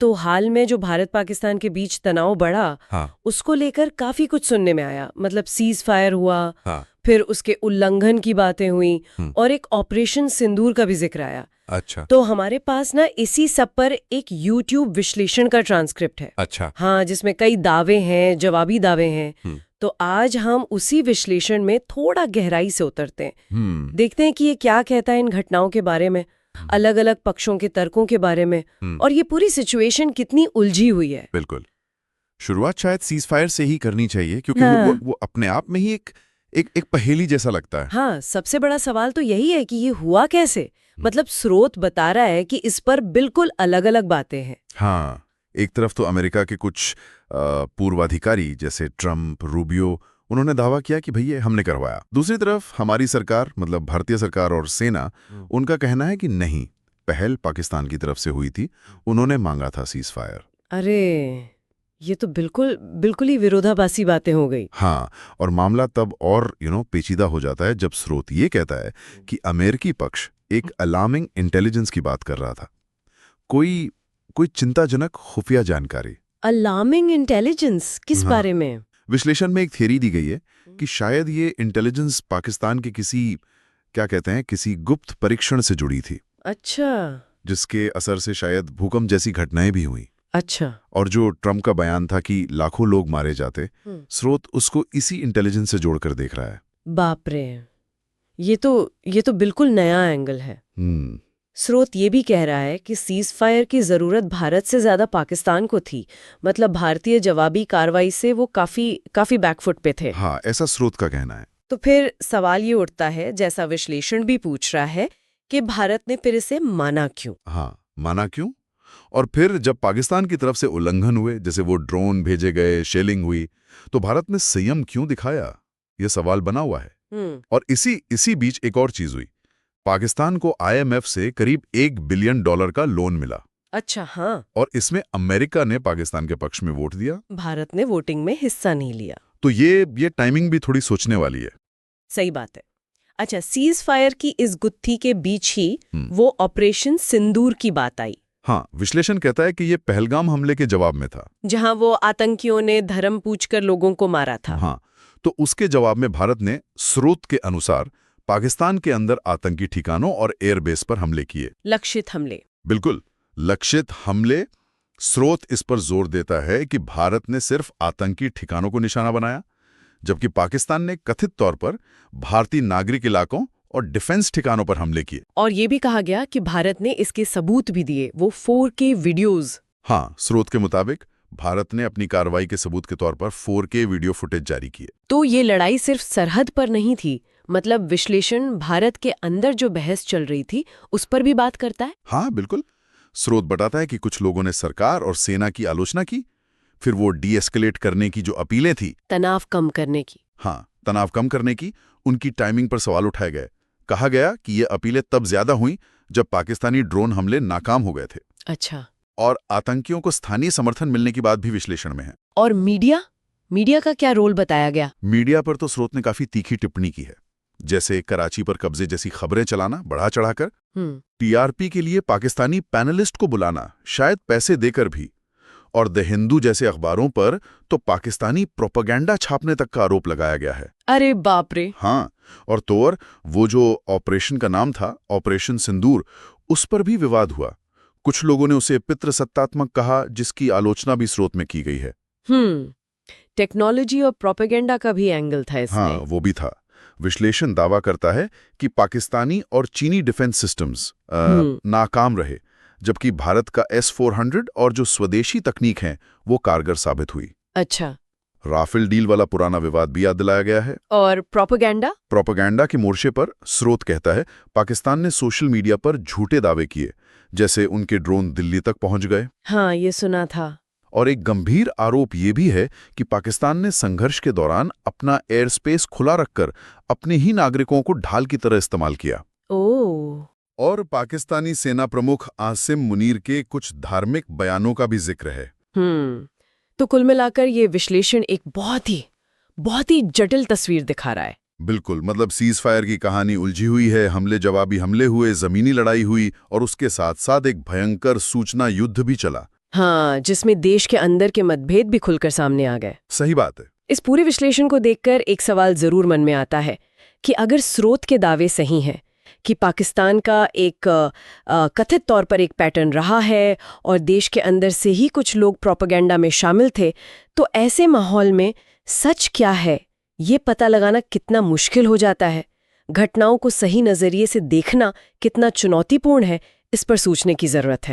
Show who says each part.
Speaker 1: तो हाल में जो भारत पाकिस्तान के बीच तनाव बढ़ा,
Speaker 2: हाँ,
Speaker 1: उसको लेकर काफी कुछ सुनने में आया। मतलब सीज फायर हुआ,
Speaker 2: हाँ,
Speaker 1: फिर उसके उल्लंघन की बातें हुई
Speaker 2: हम्म।
Speaker 1: और एक ऑपरेशन सिंदूर का भी जिक्र आया।
Speaker 2: अच्छा,
Speaker 1: तो हमारे पास ना इसी सब पर एक यूट्यूब विश्लेषण का ट्रांसक्रिप्ट है।
Speaker 2: अच्छा।
Speaker 1: हाँ, जिसमें कई दावे हैं, जवाबी दावे हैं।
Speaker 2: हम्म,
Speaker 1: तो आज हम उसी विश्लेषण में थोड़ा गहराई से उतरते हैं,
Speaker 2: हम्म,
Speaker 1: देखते हैं कि ये क्या कहता है इन घटनाओं के बारे में, अलग अलग पक्षों के तर्कों के बारे में,
Speaker 2: हम्म।
Speaker 1: और ये पूरी सिचुएशन कितनी उलझी हुई है।
Speaker 2: बिल्कुल। शुरुआत शायद सीज फायर से ही करनी चाहिए, क्योंकि
Speaker 1: हाँ।
Speaker 2: वो अपने आप में ही एक पहेली जैसा लगता है।
Speaker 1: हाँ, सबसे बड़ा सवाल तो यही है कि ये हुआ कैसे। मतलब स्रोत बता रहा है कि इस पर बिल्कुल अलग अलग बातें हैं।
Speaker 2: हाँ, एक तरफ तो अमेरिका के कुछ पूर्वाधिकारी जैसे ट्रंप, रूबियो, उन्होंने दावा किया कि भैया हमने करवाया। दूसरी तरफ हमारी सरकार, मतलब भारतीय सरकार और सेना, उनका कहना है कि नहीं, पहल पाकिस्तान की तरफ से हुई थी, उन्होंने मांगा था सीज फायर।
Speaker 1: अरे, ये तो बिल्कुल बिल्कुल ही विरोधाभासी बातें हो गई।
Speaker 2: हाँ, और मामला तब और पेचीदा हो जाता है जब स्रोत ये कहता है कि अमेरिकी पक्ष एक अलार्मिंग इंटेलिजेंस की बात कर रहा था। कोई कोई चिंताजनक खुफिया जानकारी।
Speaker 1: अलार्मिंग इंटेलिजेंस किस
Speaker 2: हाँ,
Speaker 1: बारे में?
Speaker 2: विश्लेषण में एक थ्योरी दी गई है कि शायद ये इंटेलिजेंस पाकिस्तान के किसी, क्या कहते हैं, किसी गुप्त परीक्षण से जुड़ी थी,
Speaker 1: अच्छा।
Speaker 2: जिसके असर से शायद भूकंप जैसी घटनाएं भी हुई।
Speaker 1: अच्छा।
Speaker 2: और जो ट्रंप का बयान था कि लाखों लोग मारे जाते, स्रोत उसको इसी इंटेलिजेंस से जोड़कर देख रहा है।
Speaker 1: बाप रे, ये तो बिल्कुल नया एंगल है।
Speaker 2: हम्म,
Speaker 1: स्रोत ये भी कह रहा है कि सीज फायर की जरूरत भारत से ज्यादा पाकिस्तान को थी। मतलब भारतीय जवाबी कार्रवाई से वो काफी बैकफुट पे थे।
Speaker 2: हाँ, ऐसा स्रोत का कहना है।
Speaker 1: तो फिर सवाल ये उठता है, जैसा विश्लेषण भी पूछ रहा है, कि भारत ने फिर इसे माना क्यों?
Speaker 2: हाँ, माना क्यों? और फिर जब पाकिस्तान की तरफ से उल्लंघन हुए, जैसे वो ड्रोन भेजे गए, शेलिंग हुई, तो भारत ने संयम क्यों दिखाया? ये सवाल बना हुआ है। और इसी बीच एक और चीज हुई। पाकिस्तान को आईएमएफ से करीब $1 बिलियन का लोन मिला,
Speaker 1: अच्छा, हाँ।
Speaker 2: और इसमें अमेरिका ने पाकिस्तान के पक्ष में वोट दिया।
Speaker 1: भारत ने वोटिंग में हिस्सा नहीं लिया।
Speaker 2: तो ये टाइमिंग भी थोड़ी सोचने वाली है।
Speaker 1: सही बात है। अच्छा, सीज फायर की इस गुत्थी के बीच ही वो ऑपरेशन सिंदूर की बात आई।
Speaker 2: हाँ, विश्लेषण कहता है कि ये पहलगाम हमले के जवाब में था,
Speaker 1: जहां वो आतंकियों ने धर्म पूछकर लोगों को मारा था।
Speaker 2: हाँ, तो उसके जवाब में भारत ने स्रोत के अनुसार पाकिस्तान के अंदर आतंकी ठिकानों और एयरबेस पर हमले किए।
Speaker 1: लक्षित हमले।
Speaker 2: बिल्कुल, लक्षित हमले। स्रोत इस पर जोर देता है कि भारत ने सिर्फ आतंकी ठिकानों को निशाना बनाया, जबकि पाकिस्तान ने कथित तौर पर भारतीय नागरिक इलाकों और डिफेंस ठिकानों पर हमले किए।
Speaker 1: और ये भी कहा गया कि भारत ने इसके सबूत भी दिए, वो 4K वीडियोज।
Speaker 2: हाँ, स्रोत के मुताबिक भारत ने अपनी कार्रवाई के सबूत के तौर पर 4K वीडियो फुटेज जारी किए।
Speaker 1: तो ये लड़ाई सिर्फ सरहद पर नहीं थी। मतलब विश्लेषण भारत के अंदर जो बहस चल रही थी उस पर भी बात करता है।
Speaker 2: हाँ, बिल्कुल। स्रोत बताता है कि कुछ लोगों ने सरकार और सेना की आलोचना की, फिर वो डी-एस्केलेट करने की जो अपीलें थी,
Speaker 1: तनाव कम करने की।
Speaker 2: हाँ, तनाव कम करने की, उनकी टाइमिंग पर सवाल उठाए गए। कहा गया कि ये अपीलें तब ज्यादा हुई जब पाकिस्तानी ड्रोन हमले नाकाम हो गए थे।
Speaker 1: अच्छा।
Speaker 2: और आतंकियों को स्थानीय समर्थन मिलने की बात भी विश्लेषण में है।
Speaker 1: और मीडिया का क्या रोल बताया गया?
Speaker 2: मीडिया पर तो स्रोत ने काफी तीखी टिप्पणी की है, जैसे कराची पर कब्जे जैसी खबरें चलाना बढ़ा चढ़ाकर, टीआरपी के लिए पाकिस्तानी पैनलिस्ट को बुलाना, शायद पैसे देकर भी, और द हिंदू जैसे अखबारों पर तो पाकिस्तानी प्रोपेगेंडा छापने तक का आरोप लगाया गया है।
Speaker 1: अरे बाप रे।
Speaker 2: हाँ, और तो और वो जो ऑपरेशन का नाम था, ऑपरेशन सिंदूर, उस पर भी विवाद हुआ। कुछ लोगों ने उसे पितृसत्तात्मक कहा, जिसकी आलोचना भी स्रोत में की गई है।
Speaker 1: टेक्नोलॉजी और प्रोपेगेंडा का भी एंगल था इसमें।
Speaker 2: हाँ, वो भी था। विश्लेषण दावा करता है कि पाकिस्तानी और चीनी डिफेंस सिस्टम्स नाकाम रहे, जबकि भारत का S-400 और जो स्वदेशी तकनीक हैं वो कारगर साबित हुई।
Speaker 1: अच्छा।
Speaker 2: राफेल डील वाला पुराना विवाद भी याद दिलाया गया है।
Speaker 1: और प्रोपेगेंडा
Speaker 2: के मोर्चे पर स्रोत कहता है पाकिस्तान ने सोशल मीडिया पर झूठे दावे किए, जैसे उनके ड्रोन दिल्ली तक पहुंच गए।
Speaker 1: हाँ, ये सुना था।
Speaker 2: और एक गंभीर आरोप ये भी है कि पाकिस्तान ने संघर्ष के दौरान अपना एयर स्पेस खुला रखकर अपने ही नागरिकों को ढाल की तरह इस्तेमाल किया।
Speaker 1: ओह।
Speaker 2: और पाकिस्तानी सेना प्रमुख आसिम मुनीर के कुछ धार्मिक बयानों का भी जिक्र है।
Speaker 1: तो कुल मिलाकर ये विश्लेषण एक बहुत ही जटिल तस्वीर दिखा रहा है।
Speaker 2: बिल्कुल, मतलब सीज फायर की कहानी उलझी हुई है, हमले जवाबी हमले हुए, जमीनी लड़ाई हुई, और उसके साथ साथ एक भयंकर सूचना युद्ध भी चला।
Speaker 1: हाँ, जिसमें देश के अंदर के मतभेद भी खुलकर सामने आ गए।
Speaker 2: सही बात है।
Speaker 1: इस पूरे विश्लेषण को देखकर एक सवाल जरूर मन में आता है कि अगर स्रोत के दावे सही हैं कि पाकिस्तान का एक कथित तौर पर एक पैटर्न रहा है और देश के अंदर से ही कुछ लोग प्रोपेगेंडा में शामिल थे, तो ऐसे माहौल में सच क्या है ये पता लगाना कितना मुश्किल हो जाता है। घटनाओं को सही नजरिए से देखना कितना चुनौतीपूर्ण है, इस पर सोचने की जरूरत है।